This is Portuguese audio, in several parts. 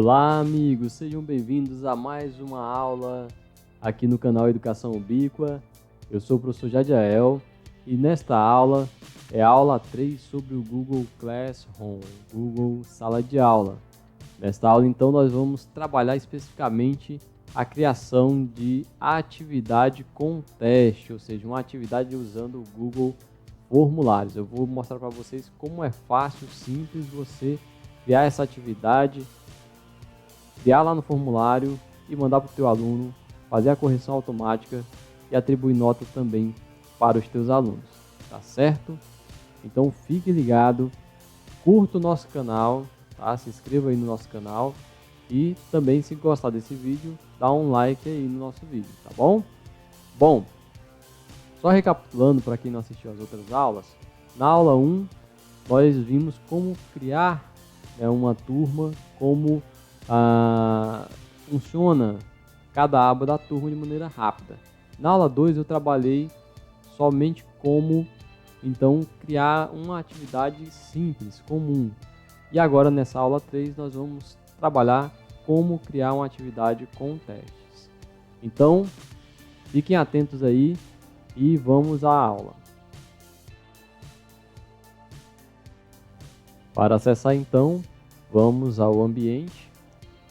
Olá, amigos, sejam bem-vindos a mais uma aula aqui no canal Educação Ubíqua. Eu sou o professor Jadiel e nesta aula é a aula 3 sobre o Google Classroom, Google Sala de Aula. Nesta aula, então, nós vamos trabalhar especificamente a criação de atividade com teste, ou seja, uma atividade usando o Google Formulários. Eu vou mostrar para vocês como é fácil, simples você criar essa atividade, criar lá no formulário e mandar para o teu aluno, fazer a correção automática e atribuir nota também para os teus alunos, tá certo? Então fique ligado, curta o nosso canal, tá? Se inscreva aí no nosso canal e também, se gostar desse vídeo, dá um like aí no nosso vídeo, tá bom? Bom, só recapitulando para quem não assistiu às outras aulas, na aula 1 nós vimos como criar uma turma, como funciona cada aba da turma de maneira rápida. Na aula 2 eu trabalhei somente como então criar uma atividade simples, comum. E agora nessa aula 3 nós vamos trabalhar como criar uma atividade com testes. Então, fiquem atentos aí e vamos à aula. Para acessar então, vamos ao ambiente.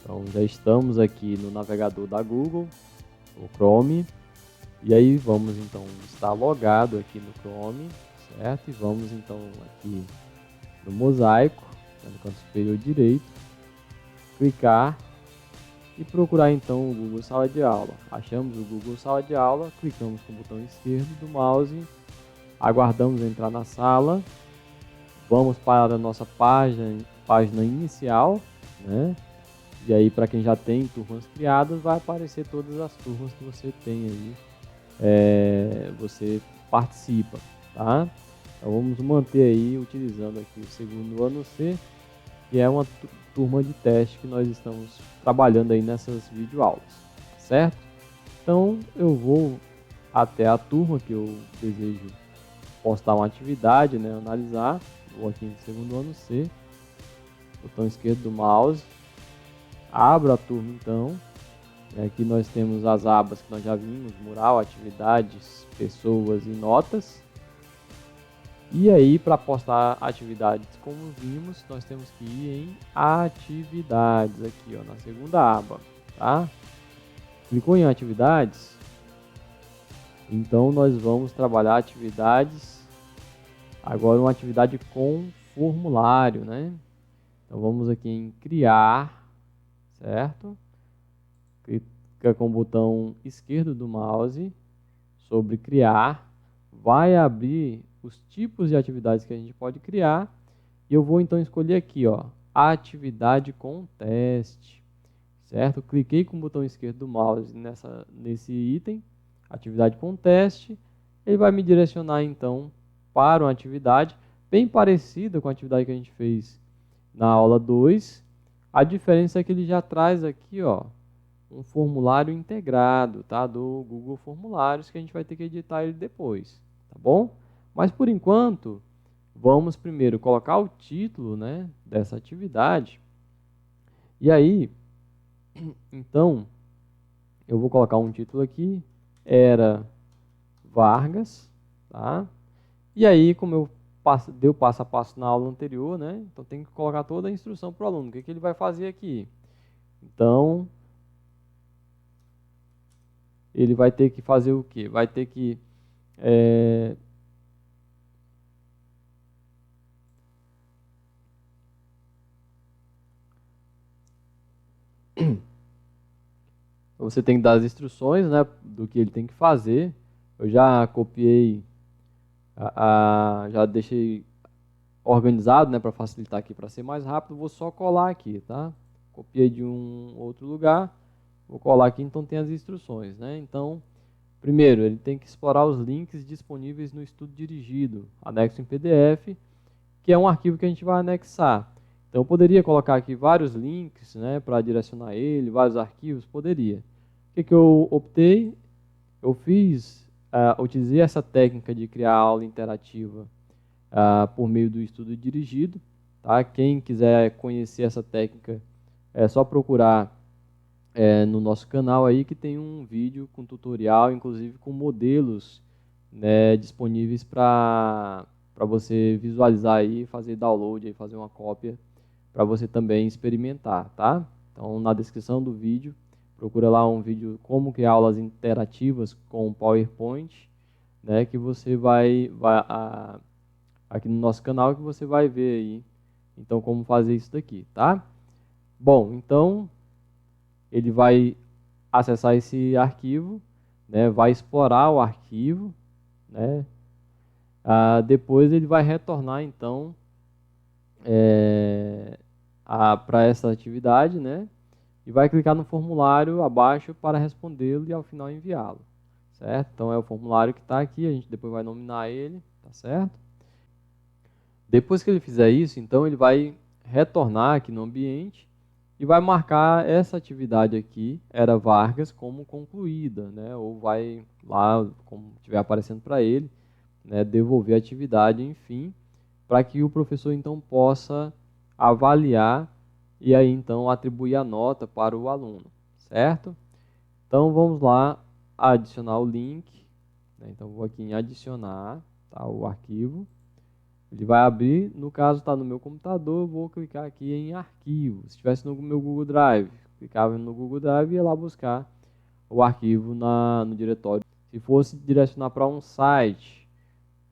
Então já estamos aqui no navegador da Google, o Chrome. E aí vamos então estar logado aqui no Chrome, certo? E vamos então aqui no mosaico, no canto superior direito, clicar e procurar então o Google Sala de Aula. Achamos o Google Sala de Aula, clicamos com o botão esquerdo do mouse, aguardamos entrar na sala, vamos para a nossa página inicial, né? E aí, para quem já tem turmas criadas, vai aparecer todas as turmas que você tem aí, você participa, tá? Então vamos manter aí, utilizando aqui o segundo ano C, que é uma turma de teste que nós estamos trabalhando aí nessas videoaulas, certo? Então eu vou até a turma que eu desejo postar uma atividade, né, analisar. Vou aqui no segundo ano C, botão esquerdo do mouse, abro a turma então. Aqui nós temos as abas que nós já vimos: mural, atividades, pessoas e notas. E aí, para postar atividades como vimos, nós temos que ir em atividades aqui, ó, na segunda aba, tá? Clicou em atividades, então nós vamos trabalhar atividades, agora uma atividade com formulário, né? Então vamos aqui em criar, certo? Clica com o botão esquerdo do mouse sobre criar, vai abrir os tipos de atividades que a gente pode criar e eu vou então escolher aqui, ó, atividade com teste, certo? Cliquei com o botão esquerdo do mouse nesse item, atividade com teste, ele vai me direcionar então para uma atividade bem parecida com a atividade que a gente fez na aula 2, a diferença é que ele já traz aqui, ó, um formulário integrado, tá? Do Google Formulários, que a gente vai ter que editar ele depois, tá bom? Mas por enquanto, vamos primeiro colocar o título, né, dessa atividade. E aí, então, eu vou colocar um título aqui, era Vargas, tá? E aí, como eu dei o passo a passo na aula anterior, né, então tem que colocar toda a instrução para o aluno, o que ele vai fazer aqui. Então, ele vai ter que fazer o quê? Vai ter que você tem que dar as instruções, né, do que ele tem que fazer. Eu já copiei, já deixei organizado, né, para facilitar aqui, para ser mais rápido. Vou só colar aqui, tá? Copiei de um outro lugar, vou colar aqui, então tem as instruções, né? Então, primeiro, ele tem que explorar os links disponíveis no estudo dirigido, anexo em PDF, que é um arquivo que a gente vai anexar. Então, eu poderia colocar aqui vários links, né, para direcionar ele, vários arquivos, poderia. O que eu optei? Eu utilizei essa técnica de criar aula interativa por meio do estudo dirigido, tá? Quem quiser conhecer essa técnica, é só procurar no nosso canal aí que tem um vídeo com tutorial, inclusive com modelos, né, disponíveis para você visualizar aí, fazer download, aí, fazer uma cópia para você também experimentar, tá? Então, na descrição do vídeo, procura lá um vídeo como criar aulas interativas com PowerPoint, né, que você aqui no nosso canal que você vai ver aí, então, como fazer isso daqui, tá? Bom, então, ele vai acessar esse arquivo, né, vai explorar o arquivo, né, depois ele vai retornar, então, para essa atividade, né, e vai clicar no formulário abaixo para respondê-lo e ao final enviá-lo, certo? Então é o formulário que está aqui, a gente depois vai nominar ele, tá certo? Depois que ele fizer isso, então ele vai retornar aqui no ambiente e vai marcar essa atividade aqui, era Vargas, como concluída, né? Ou vai lá, como estiver aparecendo para ele, né, devolver a atividade, enfim, para que o professor então possa avaliar e aí então atribuir a nota para o aluno, certo? Então vamos lá adicionar o link, né? Então vou aqui em adicionar, tá, o arquivo. Ele vai abrir, no caso está no meu computador, eu vou clicar aqui em arquivo. Se estivesse no meu Google Drive, clicava no Google Drive e ia lá buscar o arquivo no diretório. Se fosse direcionar para um site,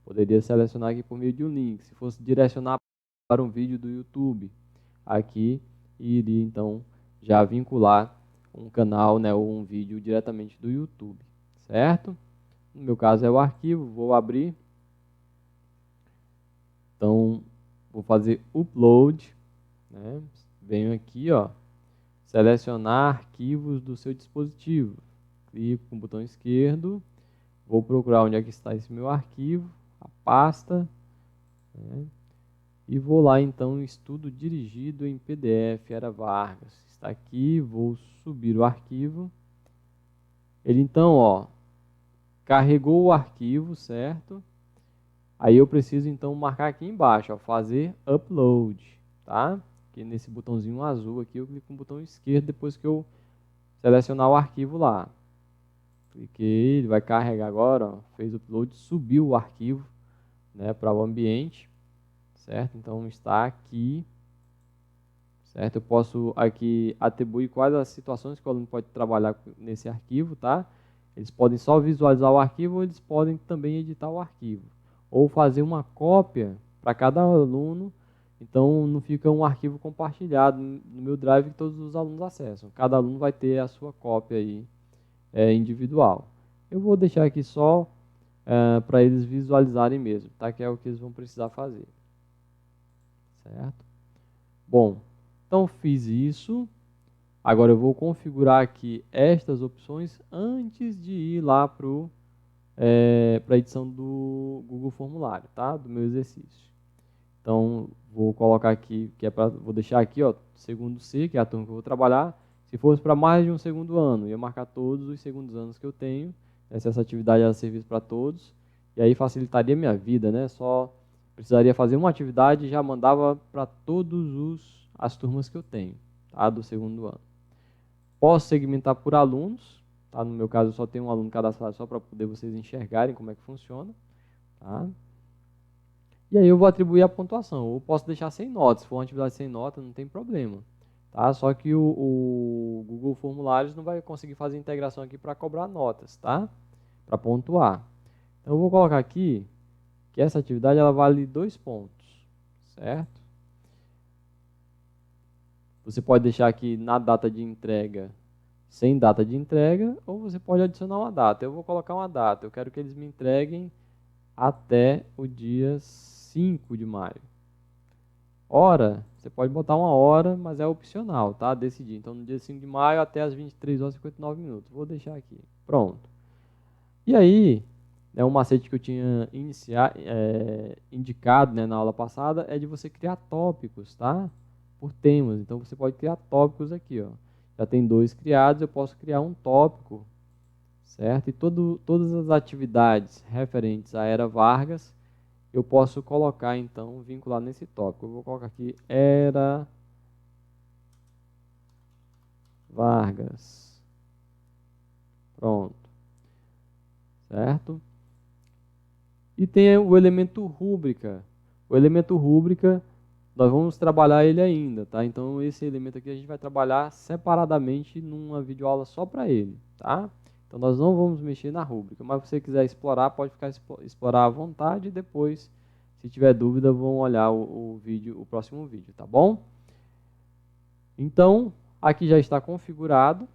poderia selecionar aqui por meio de um link. Se fosse direcionar para um vídeo do YouTube, aqui iria então já vincular um canal, né, ou um vídeo diretamente do YouTube, certo? No meu caso é o arquivo, vou abrir. Então, vou fazer upload, né? Venho aqui, ó, selecionar arquivos do seu dispositivo. Clico com o botão esquerdo, vou procurar onde é que está esse meu arquivo, a pasta, né? E vou lá então, estudo dirigido em PDF, era Vargas. Está aqui, vou subir o arquivo. Ele então, ó, carregou o arquivo, certo? Aí eu preciso então marcar aqui embaixo, ó, fazer upload, tá? Aqui nesse botãozinho azul aqui, eu clico no botão esquerdo depois que eu selecionar o arquivo lá. Cliquei, ele vai carregar agora, ó, fez o upload, subiu o arquivo, né, para o ambiente, certo? Então está aqui, certo? Eu posso aqui atribuir quais as situações que o aluno pode trabalhar nesse arquivo, tá? Eles podem só visualizar o arquivo ou eles podem também editar o arquivo. Ou fazer uma cópia para cada aluno, então não fica um arquivo compartilhado no meu Drive que todos os alunos acessam. Cada aluno vai ter a sua cópia aí, individual. Eu vou deixar aqui só para eles visualizarem mesmo, tá? Que é o que eles vão precisar fazer, certo? Bom, então fiz isso. Agora eu vou configurar aqui estas opções antes de ir lá para a edição do Google Formulário, tá? Do meu exercício. Então vou colocar aqui, vou deixar aqui, ó, segundo C, que é a turma que eu vou trabalhar. Se fosse para mais de um segundo ano, ia marcar todos os segundos anos que eu tenho, né, se essa atividade era serviço para todos, e aí facilitaria a minha vida, né? Só precisaria fazer uma atividade e já mandava para todos as turmas que eu tenho, tá? Do segundo ano. Posso segmentar por alunos, tá? No meu caso, eu só tenho um aluno cadastrado só para poder vocês enxergarem como é que funciona, tá? E aí eu vou atribuir a pontuação, ou posso deixar sem nota, se for uma atividade sem nota, não tem problema, tá? Só que o Google Formulários não vai conseguir fazer integração aqui para cobrar notas, tá? Para pontuar. Então eu vou colocar aqui que essa atividade ela vale 2 pontos, certo? Você pode deixar aqui na data de entrega sem data de entrega, ou você pode adicionar uma data. Eu vou colocar uma data, eu quero que eles me entreguem até o dia 5 de maio. Hora, você pode botar uma hora, mas é opcional, tá? Decidir. Então, no dia 5 de maio até as 23 horas e 59 minutos. Vou deixar aqui. Pronto. E aí, né, um macete que eu tinha indicado, né, na aula passada é de você criar tópicos, tá? Por temas. Então, você pode criar tópicos aqui, ó. Já tem 2 criados, eu posso criar um tópico, certo? E todas as atividades referentes à Era Vargas, eu posso colocar, então, vincular nesse tópico. Eu vou colocar aqui Era Vargas. Pronto. Certo? E tem o elemento rúbrica. O elemento rúbrica, nós vamos trabalhar ele ainda, tá? Então, esse elemento aqui a gente vai trabalhar separadamente numa videoaula só para ele, tá? Então, nós não vamos mexer na rúbrica, mas se você quiser explorar, pode ficar explorar à vontade e depois, se tiver dúvida, vão olhar o próximo vídeo, tá bom? Então, aqui já está configurado,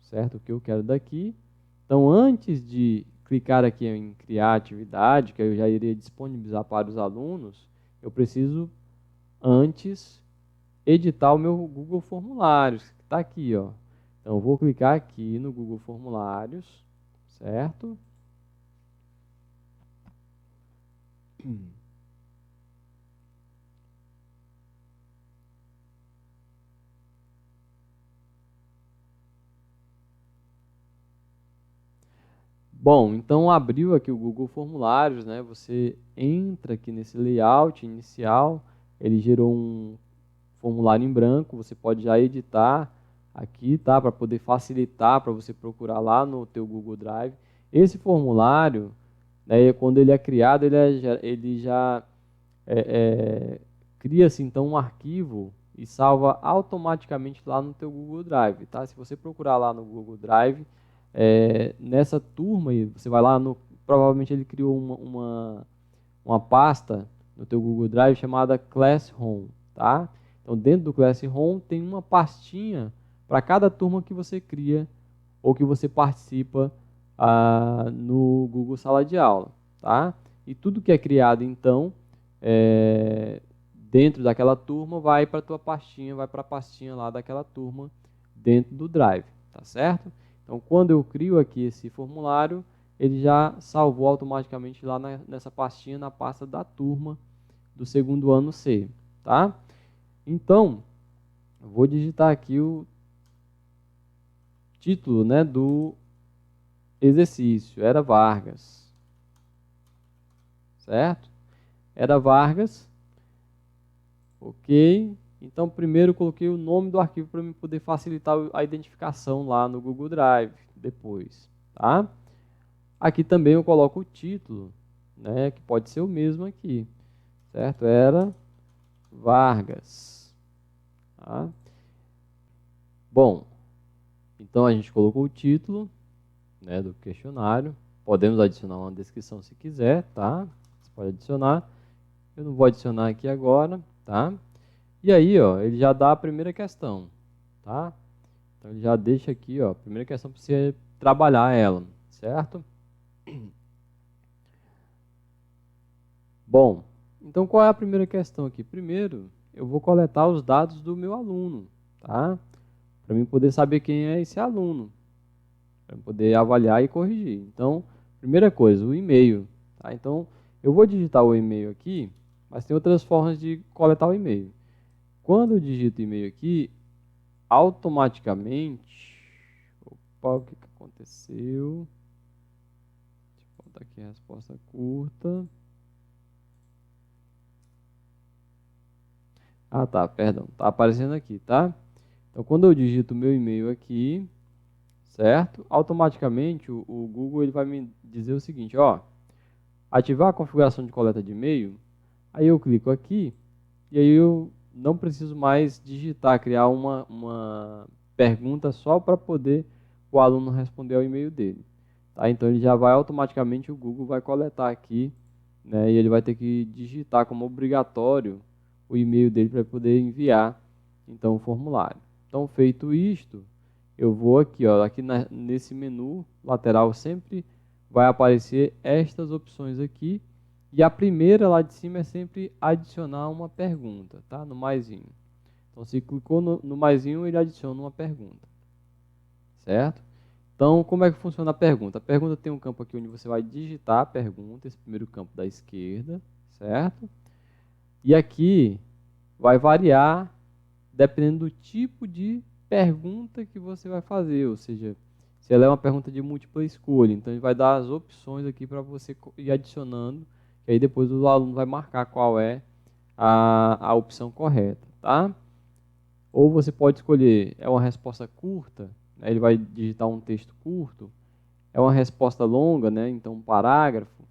certo? O que eu quero daqui. Então, antes de clicar aqui em criar atividade, que eu já iria disponibilizar para os alunos, eu preciso antes editar o meu Google Formulários, que está aqui, ó. Então, eu vou clicar aqui no Google Formulários, certo? Bom, então abriu aqui o Google Formulários, né? Você entra aqui nesse layout inicial, ele gerou um formulário em branco, você pode já editar aqui, tá? Para poder facilitar para você procurar lá no teu Google Drive. Esse formulário, né, quando ele é criado, ele já cria-se então um arquivo e salva automaticamente lá no teu Google Drive, tá? Se você procurar lá no Google Drive, nessa turma, você vai lá no, provavelmente ele criou uma pasta no teu Google Drive chamada Classroom, tá? Então dentro do Classroom tem uma pastinha para cada turma que você cria ou que você participa no Google Sala de Aula, tá? E tudo que é criado então dentro daquela turma vai para a tua pastinha, vai para a pastinha lá daquela turma dentro do Drive, tá certo? Então, quando eu crio aqui esse formulário, ele já salvou automaticamente lá nessa pastinha, na pasta da turma do segundo ano C, tá? Então, eu vou digitar aqui o título, né, do exercício, era Vargas, certo? Era Vargas, ok. Então, primeiro eu coloquei o nome do arquivo para me poder facilitar a identificação lá no Google Drive depois, tá? Aqui também eu coloco o título, né, que pode ser o mesmo aqui, certo? Era Vargas, tá? Bom, então a gente colocou o título, né, do questionário. Podemos adicionar uma descrição se quiser, tá? Você pode adicionar. Eu não vou adicionar aqui agora, tá? E aí, ó, ele já dá a primeira questão, tá? Então ele já deixa aqui, ó, a primeira questão para você trabalhar ela, certo? Bom, então qual é a primeira questão aqui? Primeiro, eu vou coletar os dados do meu aluno, tá? Para mim poder saber quem é esse aluno, para poder avaliar e corrigir. Então, primeira coisa, o e-mail, tá? Então, eu vou digitar o e-mail aqui, mas tem outras formas de coletar o e-mail. Quando eu digito e-mail aqui, automaticamente, opa, o que aconteceu? Deixa eu botar aqui a resposta curta. Ah, tá, perdão, tá aparecendo aqui, tá? Então, quando eu digito o meu e-mail aqui, certo? Automaticamente o Google ele vai me dizer o seguinte, ó, ativar a configuração de coleta de e-mail. Aí eu clico aqui e aí eu não preciso mais digitar, criar uma pergunta só para poder o aluno responder ao e-mail dele. Tá? Então ele já vai automaticamente, o Google vai coletar aqui, né, e ele vai ter que digitar como obrigatório o e-mail dele para poder enviar então o formulário. Então feito isto, eu vou aqui, ó, aqui nesse menu lateral sempre vai aparecer estas opções aqui. E a primeira lá de cima é sempre adicionar uma pergunta, tá? No maisinho. Então, se clicou no maisinho, ele adiciona uma pergunta, certo? Então, como é que funciona a pergunta? A pergunta tem um campo aqui onde você vai digitar a pergunta, esse primeiro campo da esquerda, certo? E aqui vai variar dependendo do tipo de pergunta que você vai fazer, ou seja, se ela é uma pergunta de múltipla escolha, então ele vai dar as opções aqui para você ir adicionando, e aí depois o aluno vai marcar qual é a opção correta, tá? Ou você pode escolher, é uma resposta curta, né, ele vai digitar um texto curto, é uma resposta longa, né, então um parágrafo,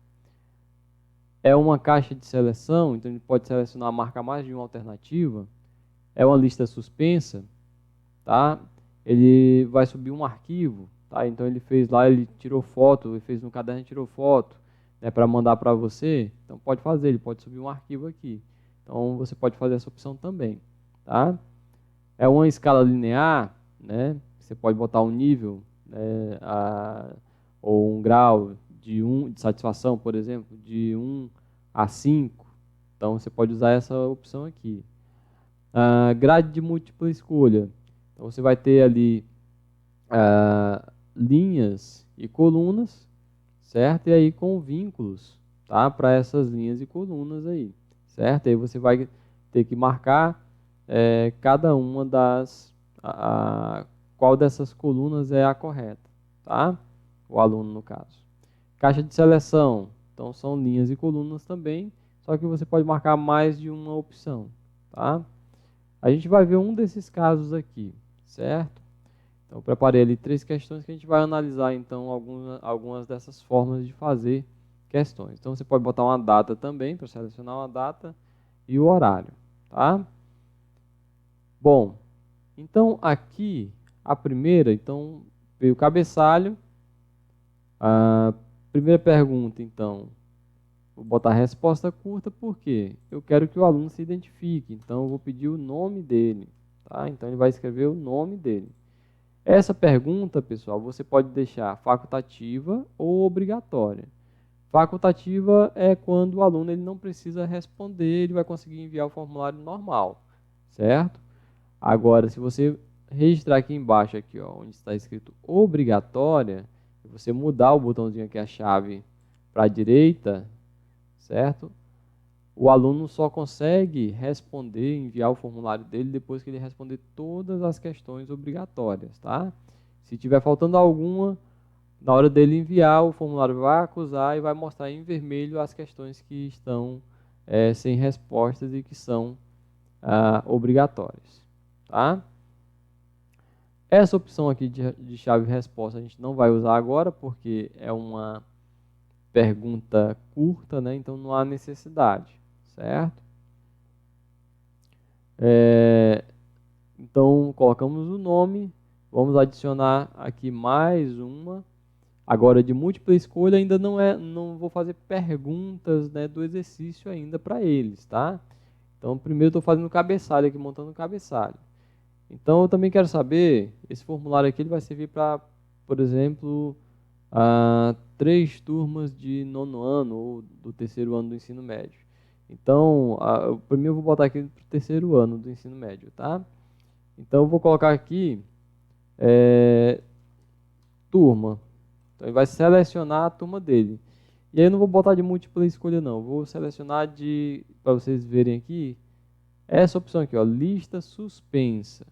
é uma caixa de seleção, então ele pode selecionar, marcar mais de uma alternativa, é uma lista suspensa, tá? Ele vai subir um arquivo, tá? Então ele fez lá, ele tirou foto, ele fez no caderno e tirou foto, né, para mandar para você. Então pode fazer, ele pode subir um arquivo aqui. Então você pode fazer essa opção também, tá? É uma escala linear, né? Você pode botar um nível, né, ou um grau de satisfação, por exemplo, de 1 a 5. Então você pode usar essa opção aqui. Grade de múltipla escolha. Então você vai ter ali linhas e colunas, certo? E aí com vínculos, tá? Para essas linhas e colunas aí, certo? Aí você vai ter que marcar cada uma qual dessas colunas é a correta, tá? O aluno, no caso. Caixa de seleção, então são linhas e colunas também, só que você pode marcar mais de uma opção, tá? A gente vai ver um desses casos aqui, certo? Então, eu preparei ali 3 questões que a gente vai analisar, então, algumas dessas formas de fazer questões. Então, você pode botar uma data também, para selecionar uma data e o horário, tá? Bom, então, aqui, a primeira, então, veio o cabeçalho. A primeira pergunta, então, vou botar a resposta curta, porque eu quero que o aluno se identifique. Então, eu vou pedir o nome dele, tá? Então, ele vai escrever o nome dele. Essa pergunta, pessoal, você pode deixar facultativa ou obrigatória. Facultativa é quando o aluno ele não precisa responder, ele vai conseguir enviar o formulário normal, certo? Agora, se você registrar aqui embaixo, aqui, ó, onde está escrito obrigatória, e você mudar o botãozinho aqui, a chave, para a direita, certo? O aluno só consegue responder, enviar o formulário dele depois que ele responder todas as questões obrigatórias, tá? Se tiver faltando alguma, na hora dele enviar, o formulário vai acusar e vai mostrar em vermelho as questões que estão sem respostas e que são obrigatórias, tá? Essa opção aqui de chave resposta a gente não vai usar agora porque é uma pergunta curta, né? Então não há necessidade, certo? Então, colocamos o nome, vamos adicionar aqui mais uma. Agora, de múltipla escolha, ainda não vou fazer perguntas, né, do exercício ainda para eles, tá? Então, primeiro estou fazendo o cabeçalho aqui, montando o cabeçalho. Então, eu também quero saber, esse formulário aqui ele vai servir para, por exemplo, 3 turmas de 9º ano ou do 3º ano do ensino médio. Então, primeiro eu vou botar aqui para o 3º ano do ensino médio, tá? Então, eu vou colocar aqui turma. Então, ele vai selecionar a turma dele. E aí, eu não vou botar de múltipla escolha, não. Eu vou selecionar para vocês verem aqui, essa opção aqui, ó, lista suspensa.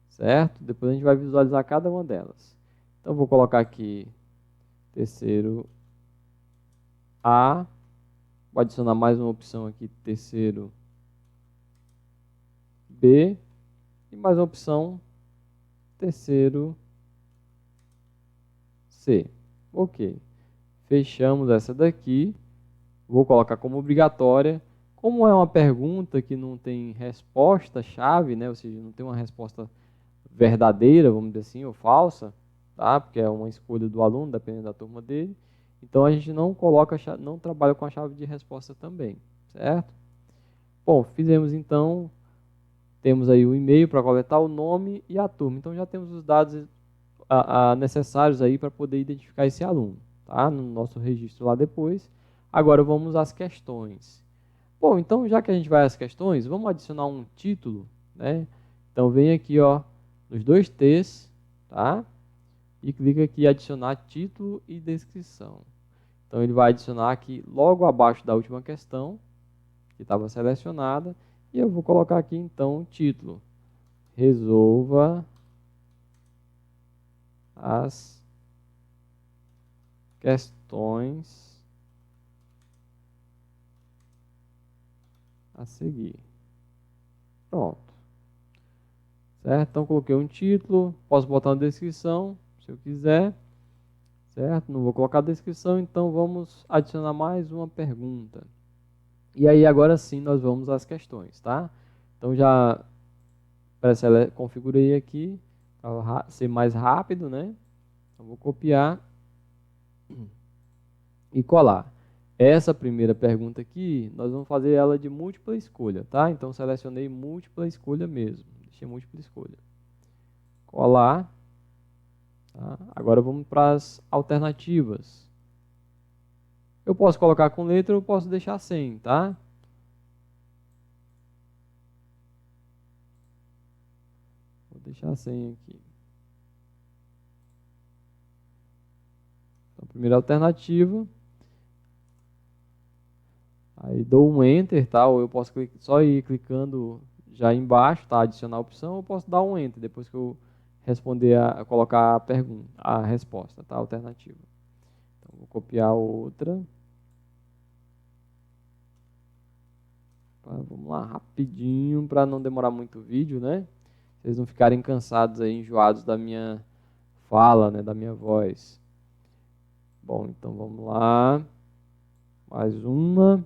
Certo? Depois a gente vai visualizar cada uma delas. Então, eu vou colocar aqui 3º A. Vou adicionar mais uma opção aqui, 3º B. E mais uma opção, 3º C. Ok. Fechamos essa daqui. Vou colocar como obrigatória. Como é uma pergunta que não tem resposta-chave, né? Ou seja, não tem uma resposta verdadeira, vamos dizer assim, ou falsa, tá? Porque é uma escolha do aluno, dependendo da turma dele. Então a gente não trabalha com a chave de resposta também, certo? Bom, fizemos então, temos aí o e-mail para coletar o nome e a turma. Então já temos os dados necessários aí para poder identificar esse aluno, tá? No nosso registro lá depois. Agora vamos às questões. Bom, então já que a gente vai às questões, vamos adicionar um título, né? Então vem aqui, ó, nos 2 T's, tá? E clica aqui em adicionar título e descrição. Então ele vai adicionar aqui logo abaixo da última questão, que estava selecionada, e eu vou colocar aqui então o título. Resolva as questões a seguir. Pronto. certo? Então, coloquei um título, posso botar uma descrição, se eu quiser, certo? Não vou colocar descrição, então vamos adicionar mais uma pergunta. E aí, agora sim, nós vamos às questões, tá? Então, já configurei aqui, para ser mais rápido, né? Então, vou copiar e colar. Essa primeira pergunta aqui, nós vamos fazer ela de múltipla escolha, tá? Então, selecionei múltipla escolha mesmo. Deixei múltipla escolha. Colar. Tá? Agora vamos para as alternativas. Eu posso colocar com letra ou posso deixar sem, tá? Vou deixar sem aqui. Então, primeira alternativa. Aí dou um Enter, tá? Ou eu posso só ir clicando já embaixo, tá? Adicionar a opção, ou posso dar um Enter depois que eu responder colocar a pergunta, a resposta, tá? Alternativa. Então, vou copiar outra. Vamos lá, rapidinho, para não demorar muito o vídeo, né? Vocês não ficarem cansados aí, enjoados da minha fala, né? Da minha voz. Bom, então vamos lá. Mais uma.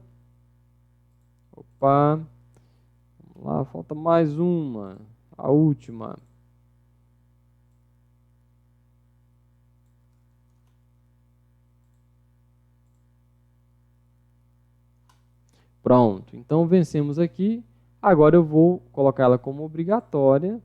Opa. Vamos lá, falta mais uma. A última. Pronto, então vencemos aqui. Agora eu vou colocar ela como obrigatória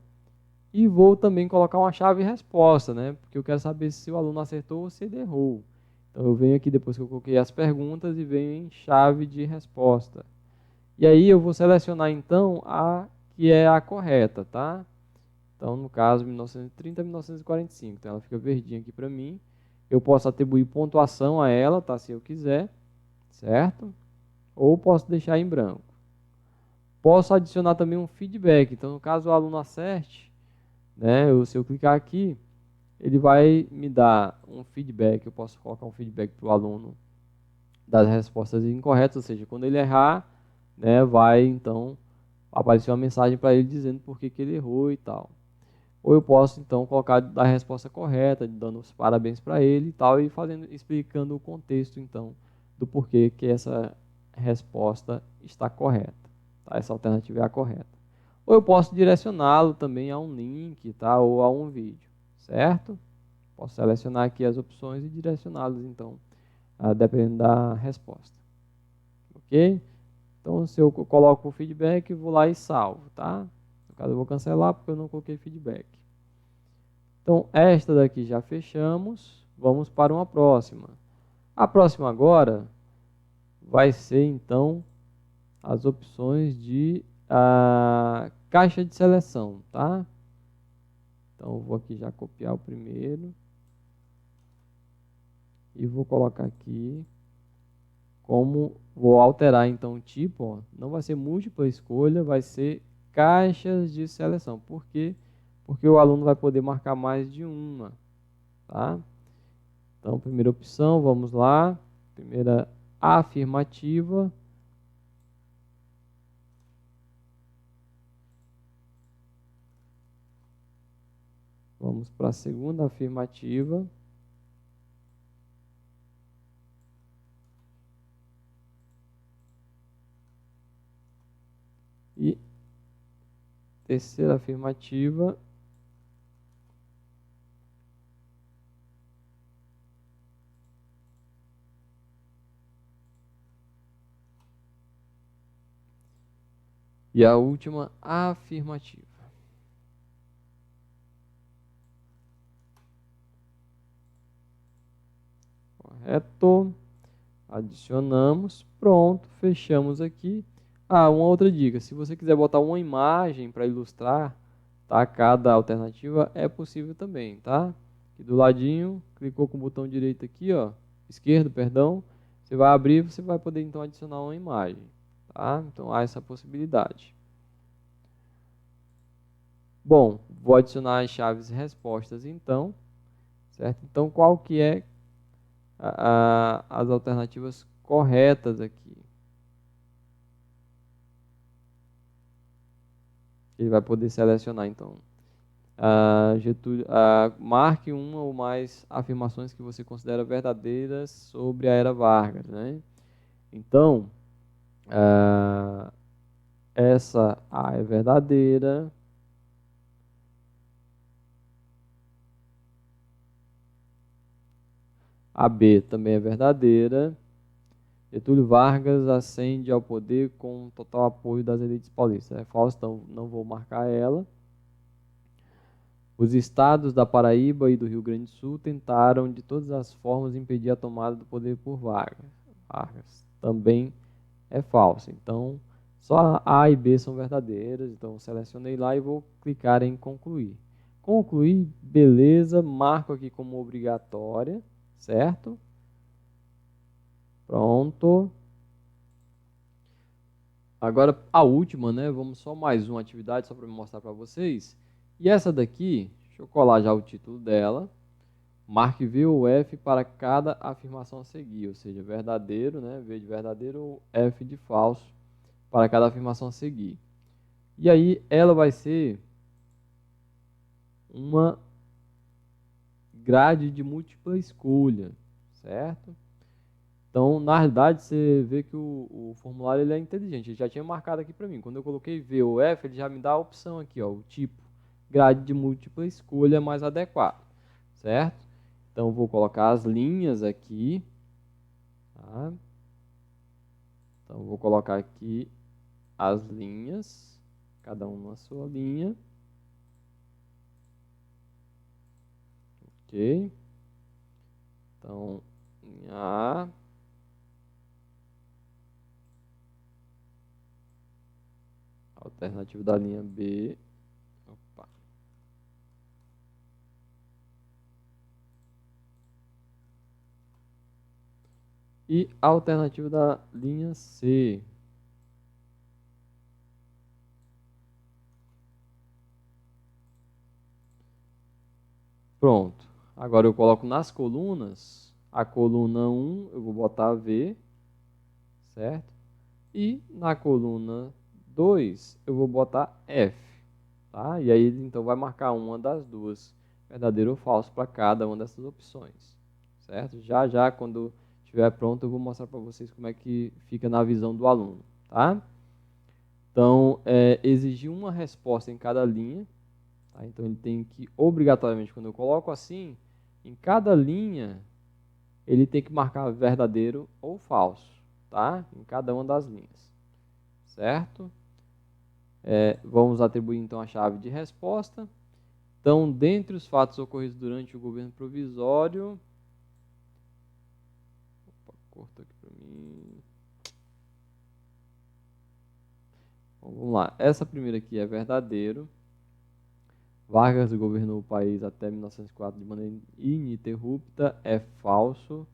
e vou também colocar uma chave resposta, né? Porque eu quero saber se o aluno acertou ou se ele errou. Então eu venho aqui depois que eu coloquei as perguntas e venho em chave de resposta. E aí eu vou selecionar então a que é a correta, tá? Então no caso 1930 a 1945. Então ela fica verdinha aqui para mim. Eu posso atribuir pontuação a ela, tá? Se eu quiser, certo? Ou posso deixar em branco. Posso adicionar também um feedback. Então, no caso o aluno acerte, né, se eu clicar aqui, ele vai me dar um feedback. Eu posso colocar um feedback para o aluno das respostas incorretas, ou seja, quando ele errar, né, vai então aparecer uma mensagem para ele dizendo por que ele errou e tal. Ou eu posso então colocar da resposta correta, dando os parabéns para ele e tal, e explicando o contexto então do porquê que essa resposta está correta. Tá? Essa alternativa é a correta. Ou eu posso direcioná-lo também a um link, tá? Ou a um vídeo, certo? Posso selecionar aqui as opções e direcioná-los então, dependendo da resposta. Ok? Então, se eu coloco o feedback, vou lá e salvo, tá? No caso, eu vou cancelar porque eu não coloquei feedback. Então, esta daqui já fechamos. Vamos para uma próxima. A próxima agora vai ser, então, as opções de caixa de seleção, tá? Então, eu vou aqui já copiar o primeiro. E vou colocar aqui como vou alterar então o tipo, ó, não vai ser múltipla escolha, vai ser caixas de seleção. Por quê? Porque o aluno vai poder marcar mais de uma, tá? Então, primeira opção, vamos lá. Primeira afirmativa. Vamos para a segunda afirmativa. E terceira afirmativa. E a última afirmativa. Correto. Adicionamos. Pronto, fechamos aqui. Uma outra dica. Se você quiser botar uma imagem para ilustrar, tá, cada alternativa, é possível também, tá? Aqui do ladinho, clicou com o botão direito aqui, ó, esquerdo, perdão. Você vai abrir, você vai poder então adicionar uma imagem, tá? Então há essa possibilidade. Bom, vou adicionar as chaves e respostas então, certo? Então qual que é as alternativas corretas aqui? Ele vai poder selecionar então. Getúlio, marque uma ou mais afirmações que você considera verdadeiras sobre a era Vargas, né? Então, essa A é verdadeira. A B também é verdadeira. Getúlio Vargas ascende ao poder com total apoio das elites paulistas. É falso, então não vou marcar ela. Os estados da Paraíba e do Rio Grande do Sul tentaram de todas as formas impedir a tomada do poder por Vargas. Também é falso. Então, só A e B são verdadeiras. Então, selecionei lá e vou clicar em concluir. Concluir, beleza. Marco aqui como obrigatória, certo? Pronto. Agora, a última, né? Vamos só mais uma atividade, só para mostrar para vocês. E essa daqui, deixa eu colar já o título dela. Marque V ou F para cada afirmação a seguir, ou seja, verdadeiro, né? V de verdadeiro ou F de falso para cada afirmação a seguir. E aí, ela vai ser uma grade de múltipla escolha, certo? Então, na realidade, você vê que o formulário ele é inteligente. Ele já tinha marcado aqui para mim. Quando eu coloquei V ou F, ele já me dá a opção aqui, ó, o tipo grade de múltipla escolha mais adequado, certo? Então, vou colocar as linhas aqui. Tá? Então, vou colocar aqui as linhas, cada uma na sua linha. Ok? Então, linha A. Alternativa da linha B. Opa. E a alternativa da linha C. Pronto. Agora eu coloco nas colunas. A coluna 1 eu vou botar V, certo? E na coluna 2 eu vou botar F. Tá? E aí então vai marcar uma das duas, verdadeiro ou falso, para cada uma dessas opções. Certo? Já já, quando estiver pronto, eu vou mostrar para vocês como é que fica na visão do aluno. Tá? Então, exigir uma resposta em cada linha. Tá? Então, ele tem que, obrigatoriamente, quando eu coloco assim, em cada linha, ele tem que marcar verdadeiro ou falso. Tá? Em cada uma das linhas. Certo? Vamos atribuir, então, a chave de resposta. Então, dentre os fatos ocorridos durante o governo provisório... Opa, cortou aqui para mim. Bom, vamos lá. Essa primeira aqui é verdadeiro. Vargas governou o país até 1904 de maneira ininterrupta. É falso.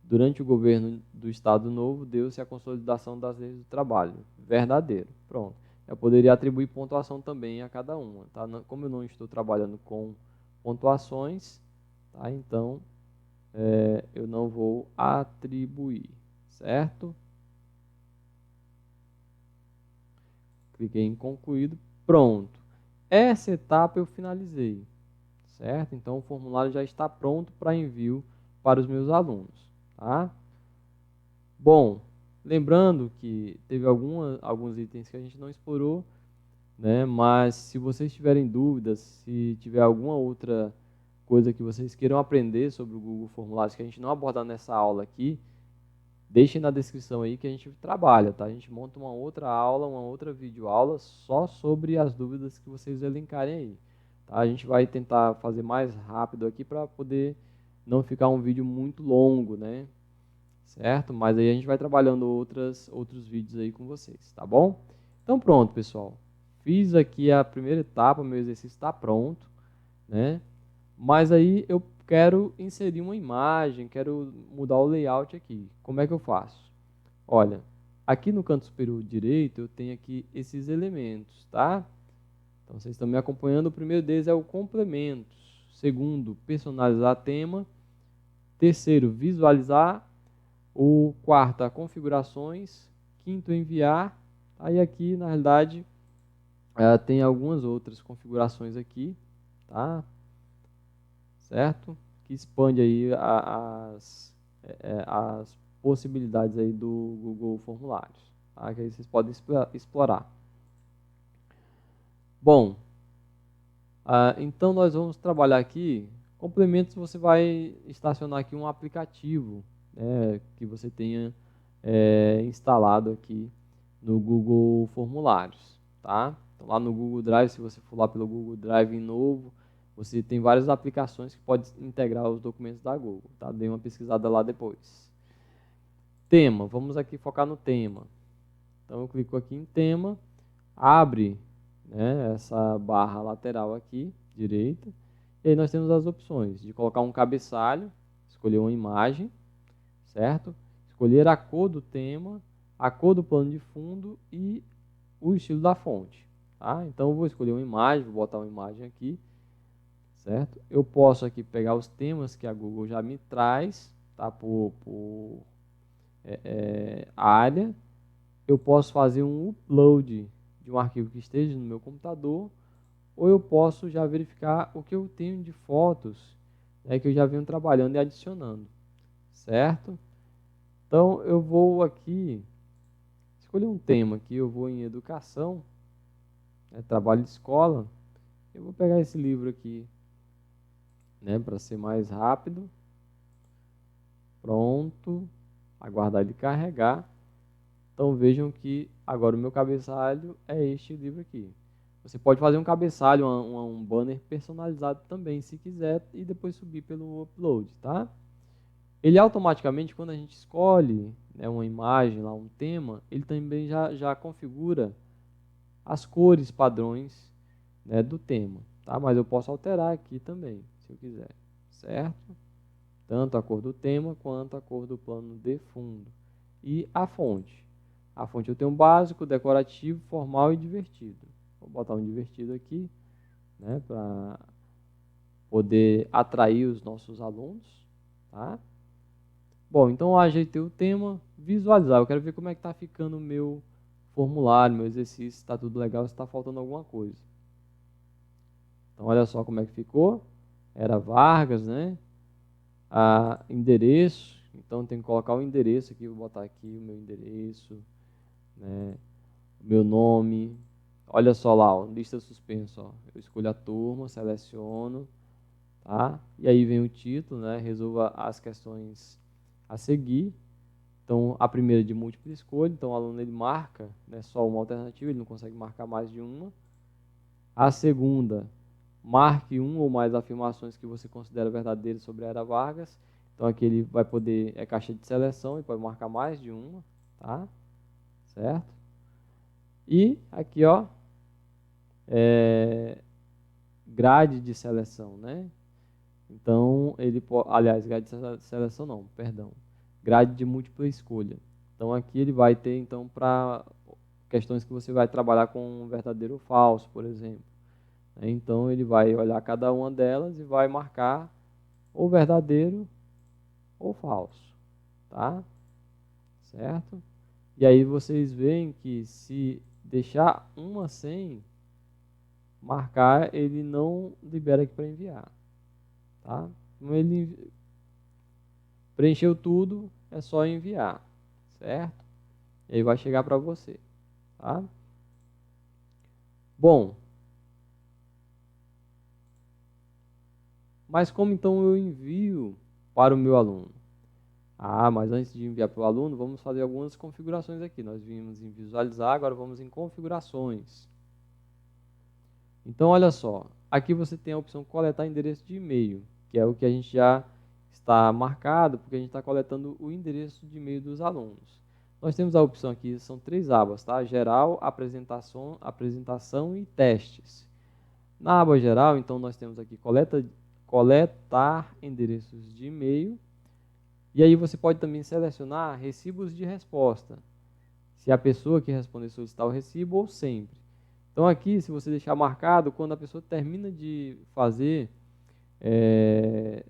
Durante o governo do Estado Novo, deu-se a consolidação das leis do trabalho. Verdadeiro. Pronto. Eu poderia atribuir pontuação também a cada uma. Tá? Como eu não estou trabalhando com pontuações, tá? Então eu não vou atribuir, certo? Cliquei em concluído. Pronto. Essa etapa eu finalizei, certo? Então o formulário já está pronto para envio para os meus alunos, tá? Bom, lembrando que teve alguns itens que a gente não explorou, né? Mas se vocês tiverem dúvidas, se tiver alguma outra coisa que vocês queiram aprender sobre o Google Formulários que a gente não abordar nessa aula aqui, deixem na descrição aí que a gente trabalha, tá? A gente monta uma outra aula, uma outra videoaula só sobre as dúvidas que vocês elencarem aí, tá? A gente vai tentar fazer mais rápido aqui para poder não ficar um vídeo muito longo, né? Certo? Mas aí a gente vai trabalhando outros vídeos aí com vocês, tá bom? Então pronto, pessoal. Fiz aqui a primeira etapa, meu exercício está pronto, né? Mas aí eu quero inserir uma imagem, quero mudar o layout aqui. Como é que eu faço? Olha, aqui no canto superior direito eu tenho aqui esses elementos, tá? Então vocês estão me acompanhando. O primeiro deles é o complementos. Segundo, personalizar tema. Terceiro, visualizar. O quarto, a configurações. Quinto, enviar. Aí aqui, na realidade, Tem algumas outras configurações aqui, tá? Certo? Que expande aí as possibilidades aí do Google Formulários, tá? Que aí vocês podem explorar. Bom, então nós vamos trabalhar aqui. Complementos, você vai estacionar aqui um aplicativo, né, que você tenha instalado aqui no Google Formulários, tá? Então, lá no Google Drive, se você for lá pelo Google Drive em novo, você tem várias aplicações que pode integrar os documentos da Google, tá? Dê uma pesquisada lá depois. Tema, vamos aqui focar no tema. Então eu clico aqui em tema, abre, né, essa barra lateral aqui, direita, e aí nós temos as opções de colocar um cabeçalho, escolher uma imagem, certo? Escolher a cor do tema, a cor do plano de fundo e o estilo da fonte, tá? Então eu vou escolher uma imagem, vou botar uma imagem aqui, certo? Eu posso aqui pegar os temas que a Google já me traz, tá? Por área. Eu posso fazer um upload de um arquivo que esteja no meu computador, ou eu posso já verificar o que eu tenho de fotos, né, que eu já venho trabalhando e adicionando, certo? Então eu vou aqui escolher um tema aqui, eu vou em educação, né, trabalho de escola. Eu vou pegar esse livro aqui, né, para ser mais rápido. Pronto, aguardar ele carregar. Então vejam que agora o meu cabeçalho é este livro aqui. Você pode fazer um cabeçalho, um banner personalizado também, se quiser, e depois subir pelo upload, tá? Ele automaticamente, quando a gente escolhe, né, uma imagem, lá, um tema, ele também já configura as cores padrões, né, do tema, tá? Mas eu posso alterar aqui também, se eu quiser, certo? Tanto a cor do tema quanto a cor do plano de fundo. E a fonte. A fonte eu tenho um básico, decorativo, formal e divertido. Vou botar um divertido aqui, né, para poder atrair os nossos alunos, tá? Bom, então eu ajeitei o tema, visualizar. Eu quero ver como é que está ficando o meu formulário, meu exercício, se está tudo legal, se está faltando alguma coisa. Então olha só como é que ficou. Era Vargas, né? Endereço, então tem que colocar o endereço aqui, vou botar aqui o meu endereço, né? O meu nome. Olha só lá, ó, lista suspensa, ó. Eu escolho a turma, seleciono, tá? E aí vem o título, né? Resolva as questões a seguir. Então, a primeira de múltipla escolha, então o aluno ele marca, né, só uma alternativa, ele não consegue marcar mais de uma. A segunda, marque um ou mais afirmações que você considera verdadeiras sobre a Era Vargas. Então aqui ele vai poder, é caixa de seleção, e pode marcar mais de uma, tá? Certo? E aqui, ó, grade de seleção, né? Então ele pode, aliás, grade de seleção não, perdão. Grade de múltipla escolha. Então aqui ele vai ter, então, para questões que você vai trabalhar com verdadeiro ou falso, por exemplo. Então ele vai olhar cada uma delas e vai marcar ou verdadeiro ou falso, tá? Certo? E aí vocês veem que se deixar uma sem marcar, ele não libera aqui para enviar, tá? Então ele preencheu tudo, é só enviar, certo? E aí vai chegar para você, tá? Bom, mas como então eu envio para o meu aluno? Mas antes de enviar para o aluno, vamos fazer algumas configurações aqui. Nós vimos em visualizar, agora vamos em configurações. Então, olha só, aqui você tem a opção coletar endereço de e-mail, que é o que a gente já está marcado, porque a gente está coletando o endereço de e-mail dos alunos. Nós temos a opção aqui, são 3 abas, tá? Geral, apresentação e testes. Na aba geral, então, nós temos aqui coletar endereços de e-mail. E aí você pode também selecionar recibos de resposta, se a pessoa que responder solicitar o recibo ou sempre. Então aqui, se você deixar marcado, quando a pessoa termina de fazer,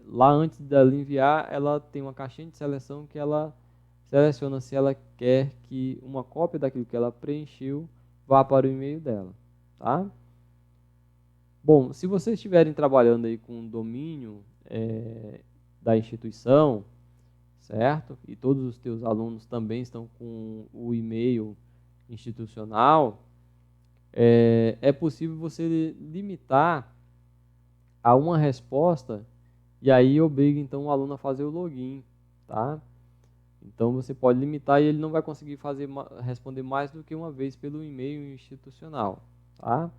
lá antes dela enviar, ela tem uma caixinha de seleção que ela seleciona se ela quer que uma cópia daquilo que ela preencheu vá para o e-mail dela, tá? Bom, se vocês estiverem trabalhando aí com o domínio da instituição, certo? E todos os teus alunos também estão com o e-mail institucional, é possível você limitar a uma resposta e aí obriga então o aluno a fazer o login, tá? Então você pode limitar e ele não vai conseguir responder mais do que uma vez pelo e-mail institucional, tá?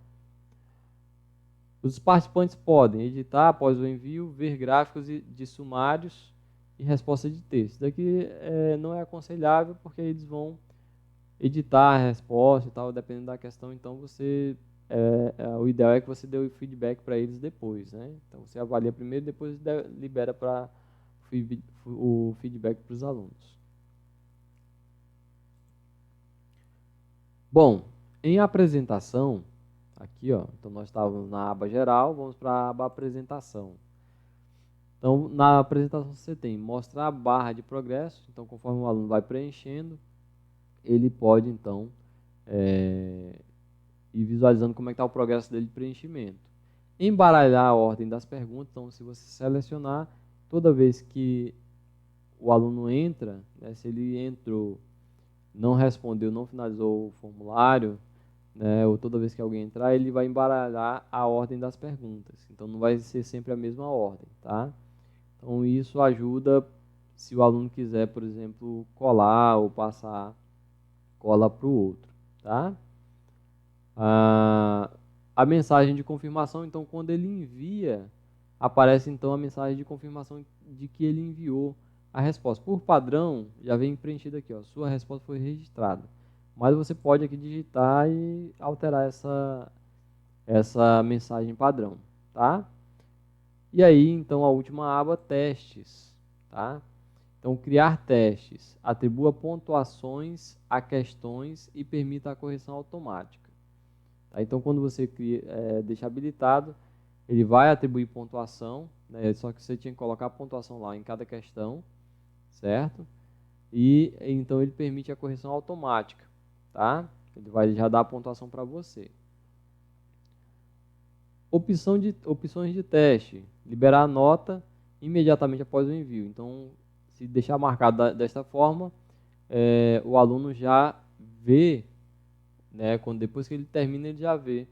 Os participantes podem editar após o envio, ver gráficos de sumários e resposta de texto. Isso daqui não é aconselhável porque eles vão editar a resposta e tal, dependendo da questão. Então o ideal é que você dê o feedback para eles depois, né? Então você avalia primeiro, depois libera para o feedback para os alunos. Bom, em apresentação, aqui, ó, então nós estávamos na aba geral, vamos para a aba apresentação. Então, na apresentação você tem mostrar a barra de progresso, então conforme o aluno vai preenchendo, ele pode então ir visualizando como é que está o progresso dele de preenchimento. Embaralhar a ordem das perguntas, então se você selecionar, toda vez que o aluno entra, né, se ele entrou, não respondeu, não finalizou o formulário, né, ou toda vez que alguém entrar, ele vai embaralhar a ordem das perguntas. Então não vai ser sempre a mesma ordem, tá? Então isso ajuda se o aluno quiser, por exemplo, colar ou passar cola para o outro, tá? A mensagem de confirmação, então quando ele envia, aparece então a mensagem de confirmação de que ele enviou a resposta. Por padrão, já vem preenchido aqui, ó, sua resposta foi registrada. Mas você pode aqui digitar e alterar essa mensagem padrão, tá? E aí, então, a última aba, testes, tá? Então, criar testes, atribua pontuações a questões e permita a correção automática. Tá? Então, quando você deixa habilitado, ele vai atribuir pontuação, né? Só que você tinha que colocar a pontuação lá em cada questão, certo? E então ele permite a correção automática, tá? Ele vai já dar a pontuação para você. Opções de teste, liberar a nota imediatamente após o envio. Então, se deixar marcado desta forma, o aluno já vê, né, depois que ele termina, ele já vê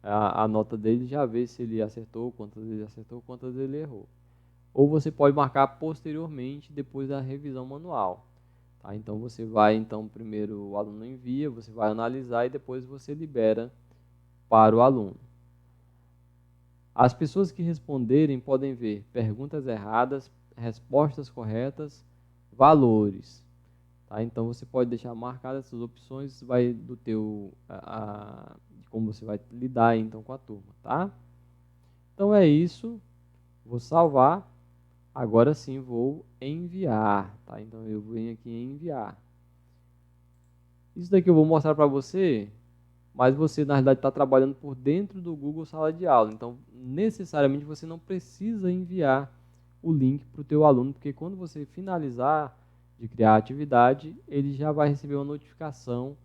a nota dele, já vê se ele acertou, quantas ele errou. Ou você pode marcar posteriormente, depois da revisão manual. Tá? Então, você vai, então, primeiro o aluno envia, você vai analisar e depois você libera para o aluno. As pessoas que responderem podem ver perguntas erradas, respostas corretas, valores. Tá? Então você pode deixar marcadas essas opções, vai do de como você vai lidar então com a turma, tá? Então é isso. Vou salvar. Agora sim vou enviar, tá? Então eu venho aqui em enviar. Isso daqui eu vou mostrar para você, mas você na realidade está trabalhando por dentro do Google Sala de Aula. Então, necessariamente você não precisa enviar o link para o teu aluno, porque quando você finalizar de criar a atividade, ele já vai receber uma notificação,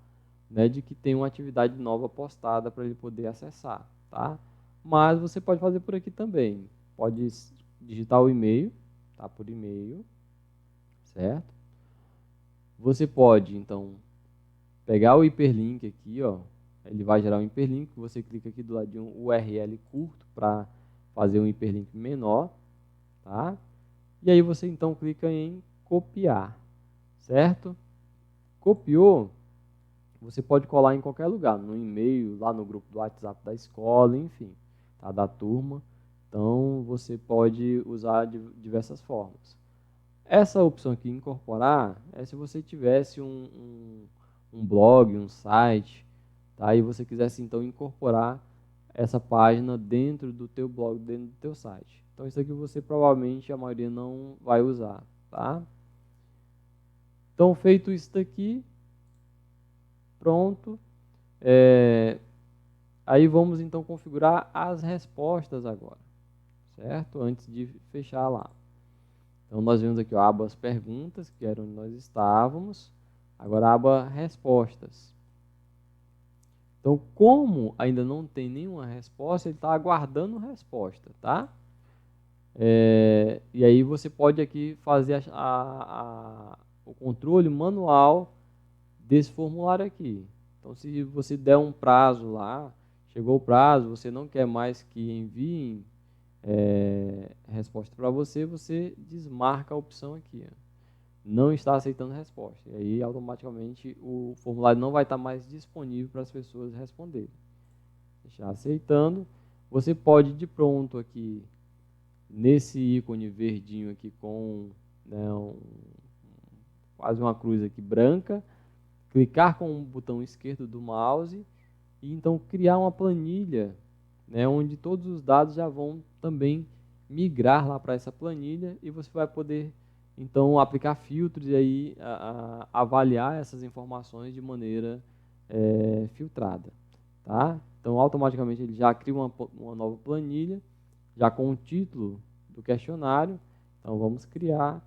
né, de que tem uma atividade nova postada para ele poder acessar, tá? Mas você pode fazer por aqui também. Pode digitar o e-mail, tá? Por e-mail, certo? Você pode, então, pegar o hiperlink aqui, ó. Ele vai gerar um hiperlink, você clica aqui do lado de um URL curto para fazer um hiperlink menor, tá? E aí você então clica em copiar, certo? Copiou, você pode colar em qualquer lugar, no e-mail, lá no grupo do WhatsApp da escola, enfim, tá? Da turma. Então você pode usar de diversas formas. Essa opção aqui, incorporar, é se você tivesse um blog, um site, tá? E você quisesse então incorporar essa página dentro do teu blog, dentro do teu site. Então isso aqui você provavelmente a maioria não vai usar, tá? Então feito isso daqui, pronto. Aí vamos então configurar as respostas agora, certo? Antes de fechar lá. Então nós vemos aqui ó, a aba perguntas, que era onde nós estávamos. Agora a aba respostas. Então, como ainda não tem nenhuma resposta, ele está aguardando resposta, tá? E aí você pode aqui fazer o controle manual desse formulário aqui. Então, se você der um prazo lá, chegou o prazo, você não quer mais que enviem resposta para você, você desmarca a opção aqui, ó. Não está aceitando resposta. E aí, automaticamente, o formulário não vai estar mais disponível para as pessoas responderem. Deixar aceitando. Você pode, de pronto, aqui, nesse ícone verdinho aqui com, né, quase uma cruz aqui branca, clicar com o botão esquerdo do mouse e então criar uma planilha, né, onde todos os dados já vão também migrar lá para essa planilha e você vai poder então aplicar filtros e aí avaliar essas informações de maneira filtrada, tá? Então automaticamente ele já cria uma nova planilha já com o título do questionário. Então vamos criar.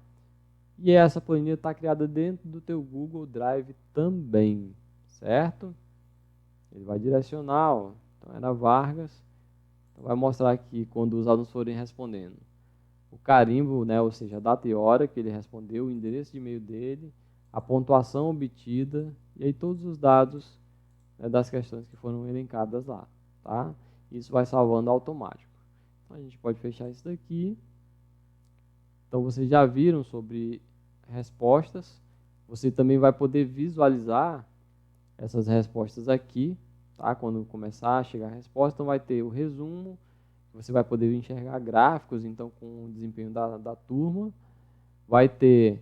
E essa planilha está criada dentro do teu Google Drive também, certo? Ele vai direcionar, ó. Então era Vargas. Então vai mostrar aqui quando os alunos forem respondendo. O carimbo, né, ou seja, a data e hora que ele respondeu, o endereço de e-mail dele, a pontuação obtida e aí todos os dados, né, das questões que foram elencadas lá, tá? Isso vai salvando automático. Então a gente pode fechar isso daqui. Então vocês já viram sobre respostas. Você também vai poder visualizar essas respostas aqui, tá? Quando começar a chegar a resposta, então vai ter o resumo, você vai poder enxergar gráficos, então com o desempenho da turma. Vai ter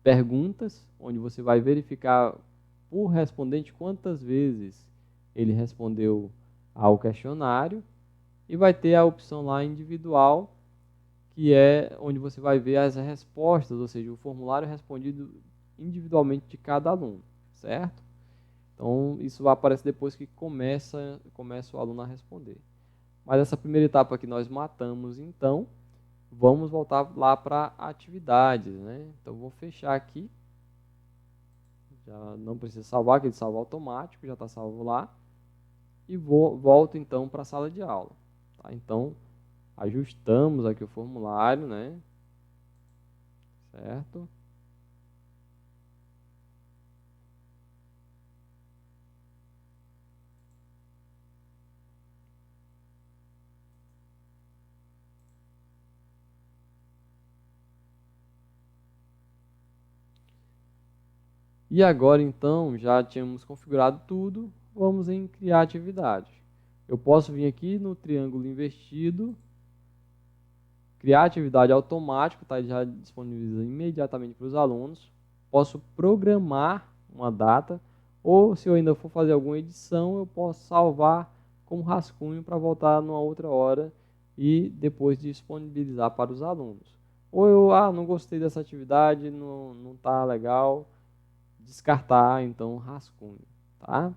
perguntas, onde você vai verificar por respondente quantas vezes ele respondeu ao questionário. E vai ter a opção lá individual, que é onde você vai ver as respostas, ou seja, o formulário respondido individualmente de cada aluno, certo? Então, isso aparece depois que começa o aluno a responder. Mas essa primeira etapa que nós matamos, então, vamos voltar lá para atividades, né? Então, vou fechar aqui. Já não precisa salvar, que ele salva automático, já está salvo lá. E volto, então, para a sala de aula. Tá? Então, ajustamos aqui o formulário, né? Certo? E agora, então, já tínhamos configurado tudo, vamos em criar atividade. Eu posso vir aqui no triângulo invertido, criar atividade automático, tá? Ele já disponibiliza imediatamente para os alunos. Posso programar uma data, ou se eu ainda for fazer alguma edição, eu posso salvar como rascunho para voltar numa outra hora e depois disponibilizar para os alunos. Ou eu, não gostei dessa atividade, não tá legal, descartar então rascunho, tá?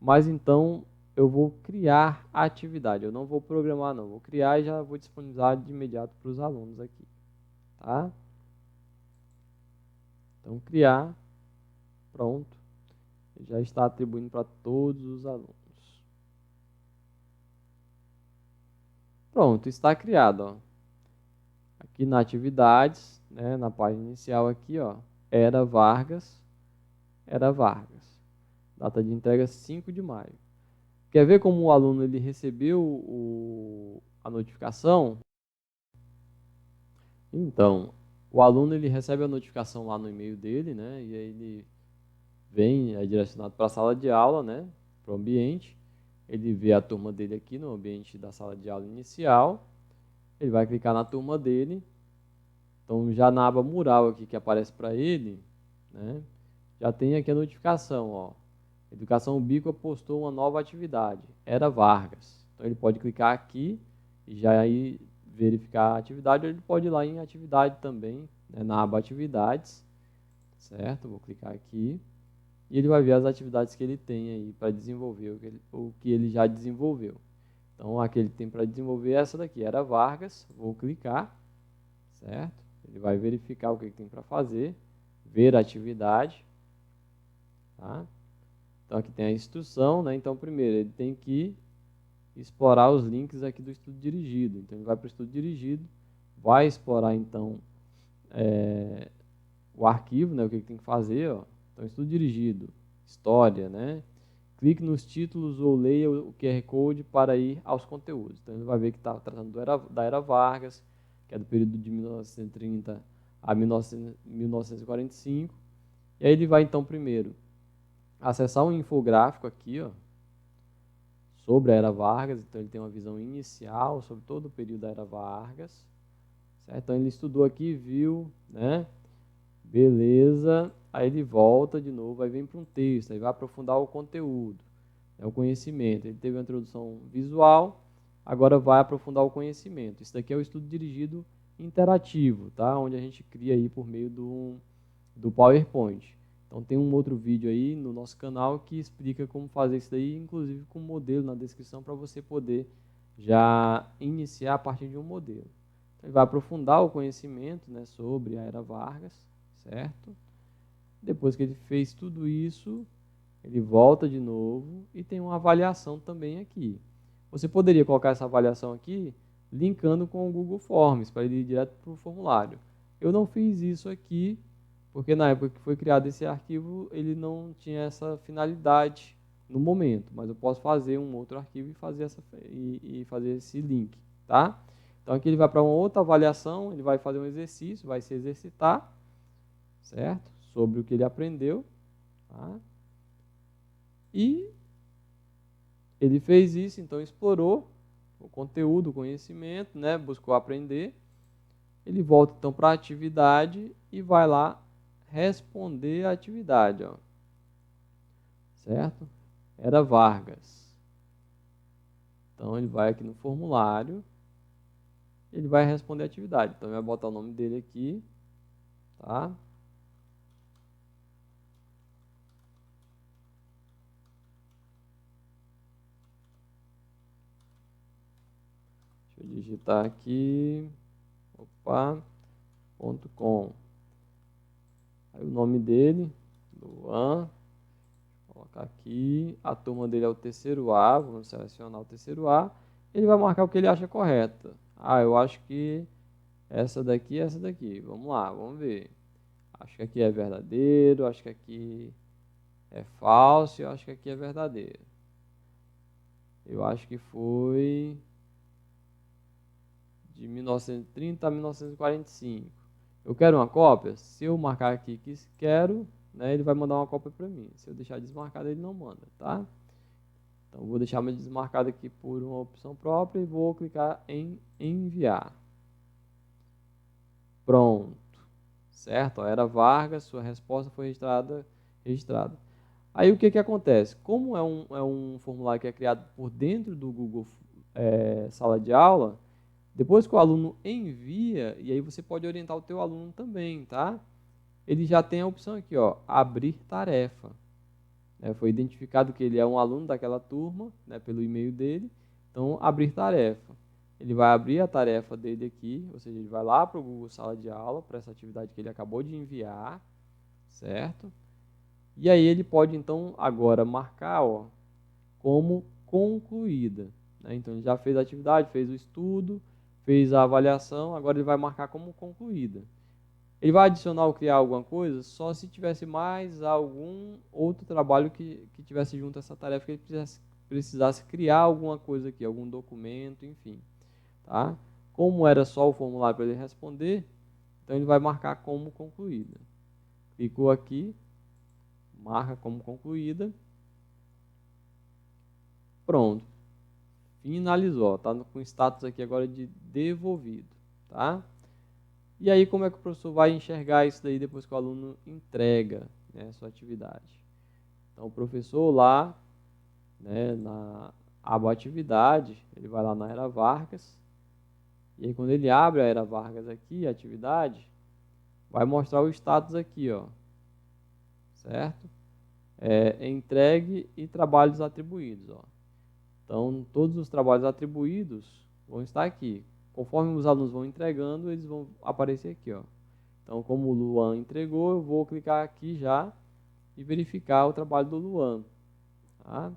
Mas então eu vou criar a atividade, eu não vou programar não, vou criar e já vou disponibilizar de imediato para os alunos aqui, tá? Então criar, pronto, já está atribuindo para todos os alunos. Pronto, está criado, ó. Aqui na atividades, né, na página inicial aqui, ó, era Vargas. Data de entrega 5 de maio. Quer ver como o aluno ele recebeu a notificação? Então, o aluno ele recebe a notificação lá no e-mail dele, né? E aí ele vem, é direcionado para a sala de aula, né? Para o ambiente. Ele vê a turma dele aqui no ambiente da sala de aula inicial. Ele vai clicar na turma dele. Então, já na aba mural aqui que aparece para ele, né? Já tem aqui a notificação, ó. Educação Ubíqua postou uma nova atividade, era Vargas. Então ele pode clicar aqui e já aí verificar a atividade, ou ele pode ir lá em atividade também, né, na aba atividades, certo? Vou clicar aqui e ele vai ver as atividades que ele tem aí para desenvolver, o que ele já desenvolveu. Então a que ele tem para desenvolver é essa daqui, era Vargas, vou clicar, certo? Ele vai verificar o que ele tem para fazer, ver a atividade. tá? Então aqui tem a instrução, né? Então primeiro ele tem que explorar os links aqui do estudo dirigido. Então ele vai para o estudo dirigido, vai explorar então o arquivo, né? O que ele tem que fazer, ó. Então estudo dirigido, história, né? Clique nos títulos ou leia o QR Code para ir aos conteúdos. Então ele vai ver que está tratando da Era Vargas, que é do período de 1930 a 1945. E aí ele vai então primeiro acessar um infográfico aqui, ó, sobre a Era Vargas. Então ele tem uma visão inicial sobre todo o período da Era Vargas, certo? Então ele estudou aqui, viu, né? Beleza. Aí ele volta de novo, aí vem para um texto, aí vai aprofundar o conteúdo, o conhecimento. Ele teve uma introdução visual, agora vai aprofundar o conhecimento. Isso daqui é o estudo dirigido interativo, tá? Onde a gente cria aí por meio do PowerPoint. Então tem um outro vídeo aí no nosso canal que explica como fazer isso daí, inclusive com um modelo na descrição para você poder já iniciar a partir de um modelo. Então ele vai aprofundar o conhecimento, né, sobre a Era Vargas, certo? Depois que ele fez tudo isso, ele volta de novo e tem uma avaliação também aqui. Você poderia colocar essa avaliação aqui linkando com o Google Forms para ele ir direto para o formulário. Eu não fiz isso aqui porque na época que foi criado esse arquivo ele não tinha essa finalidade no momento, mas eu posso fazer um outro arquivo e fazer esse link, tá? Então aqui ele vai para uma outra avaliação, ele vai fazer um exercício, vai se exercitar, certo? Sobre o que ele aprendeu, tá? E ele fez isso, então explorou o conteúdo, o conhecimento, né? Buscou aprender. Ele volta então para a atividade e vai lá responder a atividade, ó. Certo? Era Vargas. Então ele vai aqui no formulário, ele vai responder a atividade. Então ele vai botar o nome dele aqui, tá? Deixa eu digitar aqui. Opa. .com. Aí o nome dele, Luan. Vou colocar aqui. A turma dele é o terceiro A. Vamos selecionar o terceiro A. Ele vai marcar o que ele acha correto. Ah, eu acho que essa daqui é essa daqui. Vamos lá, vamos ver. Acho que aqui é verdadeiro. Acho que aqui é falso. Eu acho que aqui é verdadeiro. Eu acho que foi de 1930 a 1945. Eu quero uma cópia? Se eu marcar aqui que quero, né, ele vai mandar uma cópia para mim. Se eu deixar desmarcado, ele não manda, tá? Então, vou deixar meu desmarcado aqui por uma opção própria e vou clicar em enviar. Pronto. Certo? Ó, era Vargas, sua resposta foi registrada. Aí, o que que acontece? Como é um formulário que é criado por dentro do Google Sala de Aula, depois que o aluno envia, e aí você pode orientar o teu aluno também, tá? Ele já tem a opção aqui, ó, abrir tarefa. Foi identificado que ele é um aluno daquela turma, né, pelo e-mail dele. Então, abrir tarefa. Ele vai abrir a tarefa dele aqui, ou seja, ele vai lá para o Google Sala de Aula, para essa atividade que ele acabou de enviar, certo? E aí ele pode, então, agora marcar, ó, como concluída, né? Então, ele já fez a atividade, fez o estudo, fez a avaliação, agora ele vai marcar como concluída. Ele vai adicionar ou criar alguma coisa só se tivesse mais algum outro trabalho que tivesse junto a essa tarefa, que ele precisasse criar alguma coisa aqui, algum documento, enfim. Tá? Como era só o formulário para ele responder, então ele vai marcar como concluída. Clicou aqui, marca como concluída. Pronto. Finalizou. Está com status aqui agora de devolvido. Tá? E aí, como é que o professor vai enxergar isso daí depois que o aluno entrega, né, a sua atividade? Então, o professor lá, né, na aba atividade, ele vai lá na Era Vargas, e aí quando ele abre a Era Vargas aqui, a atividade, vai mostrar o status aqui, ó, certo? Entregue e trabalhos atribuídos, ó. Então, todos os trabalhos atribuídos vão estar aqui. Conforme os alunos vão entregando, eles vão aparecer aqui, ó. Então, como o Luan entregou, eu vou clicar aqui já e verificar o trabalho do Luan. Tá?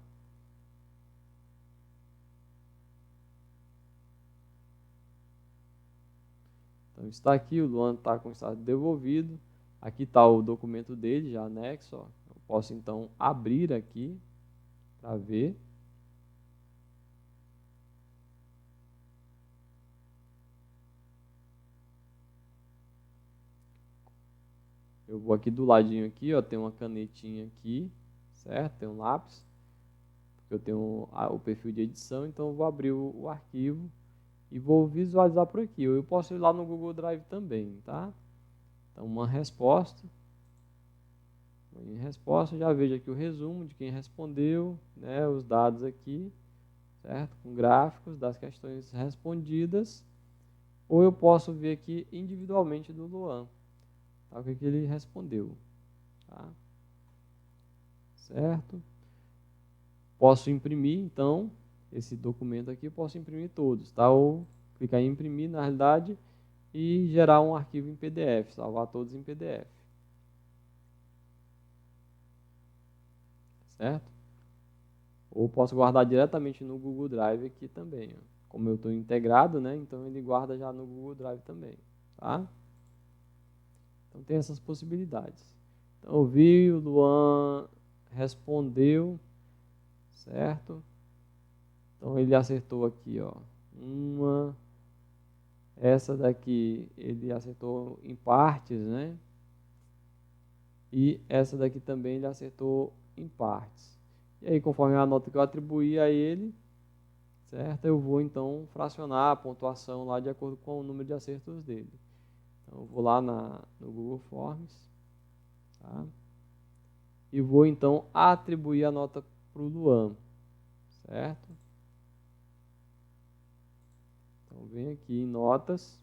Então está aqui, o Luan está com o estado devolvido. Aqui está o documento dele já anexo. Ó. Eu posso então abrir aqui para ver. Eu vou aqui do ladinho aqui, ó, tem uma canetinha aqui, certo? Tem um lápis, porque eu tenho o perfil de edição, então eu vou abrir o arquivo e vou visualizar por aqui. Eu posso ir lá no Google Drive também, tá? Então, uma resposta. Em resposta, já vejo aqui o resumo de quem respondeu, né, os dados aqui, certo? Com gráficos das questões respondidas. Ou eu posso ver aqui individualmente do Luan, tá? O que ele respondeu, tá? Certo? Posso imprimir, então, esse documento aqui, eu posso imprimir todos, tá? Ou clicar em imprimir, na realidade, e gerar um arquivo em PDF, salvar todos em PDF. Certo? Ou posso guardar diretamente no Google Drive aqui também, ó. Como eu estou integrado, né? Então ele guarda já no Google Drive também, tá? Então tem essas possibilidades. Então eu vi, o Luan respondeu, certo? Então ele acertou aqui, ó. Essa daqui ele acertou em partes, né? E essa daqui também ele acertou em partes. E aí, conforme a nota que eu atribuí a ele, certo? Eu vou então fracionar a pontuação lá de acordo com o número de acertos dele. Então eu vou lá no Google Forms, tá? E vou então atribuir a nota para o Luan, certo? Então vem aqui em notas,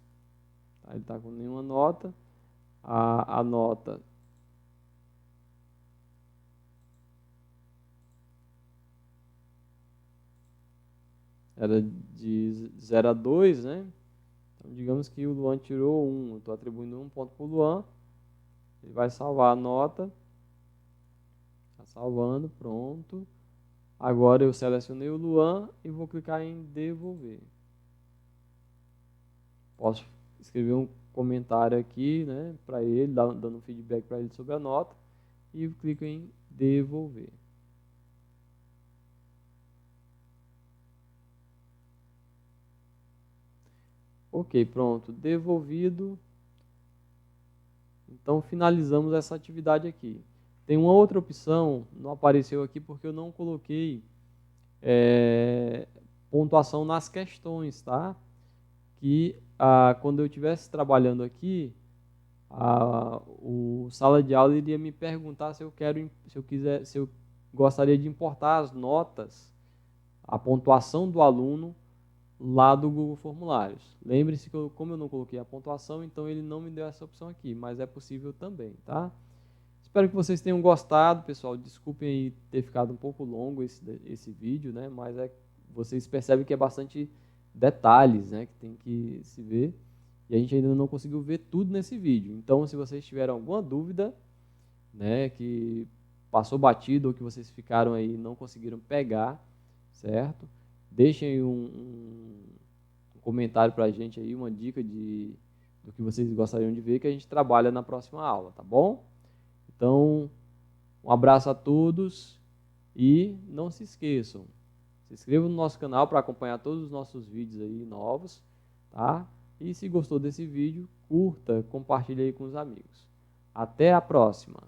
tá? Ele está com nenhuma nota, a nota era de 0 a 2, né? Então, digamos que o Luan tirou 1. Eu estou atribuindo 1 ponto para o Luan. Ele vai salvar a nota. Está salvando, pronto. Agora eu selecionei o Luan e vou clicar em devolver. Posso escrever um comentário aqui, né, para ele, dando um feedback para ele sobre a nota. E clico em devolver. Ok, pronto, devolvido. Então finalizamos essa atividade aqui. Tem uma outra opção, não apareceu aqui porque eu não coloquei pontuação nas questões, tá? Que quando eu estivesse trabalhando aqui, o sala de aula iria me perguntar se eu gostaria de importar as notas, a pontuação do aluno lá do Google Formulários. Lembre-se que como eu não coloquei a pontuação, então ele não me deu essa opção aqui, mas é possível também, tá? Espero que vocês tenham gostado, pessoal. Desculpem aí ter ficado um pouco longo esse vídeo, né? Mas vocês percebem que é bastante detalhes, né? Que tem que se ver. E a gente ainda não conseguiu ver tudo nesse vídeo. Então, se vocês tiverem alguma dúvida, né? Que passou batido ou que vocês ficaram aí e não conseguiram pegar, certo? Deixem aí um comentário para a gente aí, uma dica do que vocês gostariam de ver que a gente trabalha na próxima aula, tá bom? Então, um abraço a todos e não se esqueçam, se inscrevam no nosso canal para acompanhar todos os nossos vídeos aí novos, tá? E se gostou desse vídeo, curta, compartilhe aí com os amigos. Até a próxima!